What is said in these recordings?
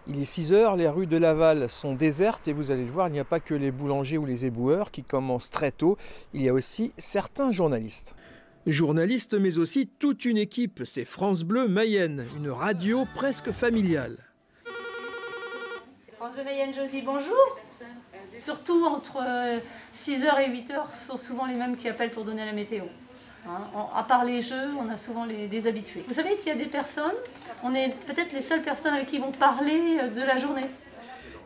Il est 6 heures, les rues de Laval sont désertes et vous allez le voir, il n'y a pas que les boulangers ou les éboueurs qui commencent très tôt, il y a aussi certains journalistes. Journalistes mais aussi toute une équipe, c'est France Bleu Mayenne, une radio presque familiale. France Bleu Mayenne, Josie, bonjour. Surtout entre 6h et 8h, ce sont souvent les mêmes qui appellent pour donner la météo. À part les jeux, on a souvent des habitués. Vous savez qu'il y a des personnes, on est peut-être les seules personnes avec qui ils vont parler de la journée.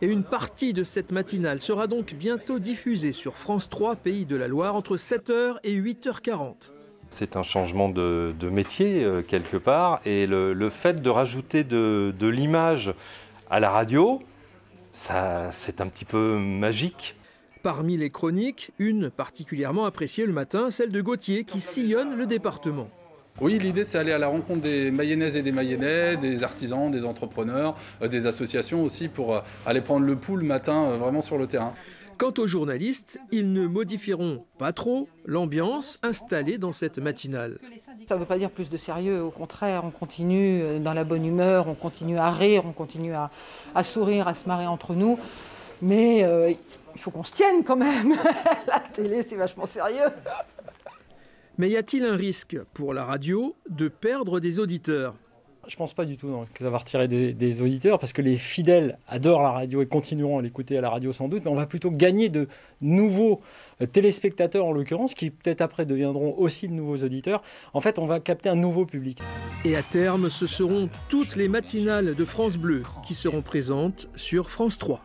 Et une partie de cette matinale sera donc bientôt diffusée sur France 3, Pays de la Loire, entre 7h et 8h40. C'est un changement de métier quelque part, et le fait de rajouter de l'image à la radio, ça, c'est un petit peu magique. Parmi les chroniques, une particulièrement appréciée le matin, celle de Gauthier qui sillonne le département. Oui, l'idée c'est aller à la rencontre des Mayennaises et des Mayennais, des artisans, des entrepreneurs, des associations aussi pour aller prendre le pouls le matin vraiment sur le terrain. Quant aux journalistes, ils ne modifieront pas trop l'ambiance installée dans cette matinale. Ça ne veut pas dire plus de sérieux, au contraire, on continue dans la bonne humeur, on continue à rire, on continue à sourire, à se marrer entre nous. Mais il faut qu'on se tienne quand même. La télé, c'est vachement sérieux. Mais y a-t-il un risque pour la radio de perdre des auditeurs ? Je ne pense pas du tout que ça va retirer des auditeurs, parce que les fidèles adorent la radio et continueront à l'écouter à la radio sans doute, mais on va plutôt gagner de nouveaux téléspectateurs en l'occurrence, qui peut-être après deviendront aussi de nouveaux auditeurs. En fait, on va capter un nouveau public. Et à terme, ce seront toutes les matinales de France Bleu qui seront présentes sur France 3.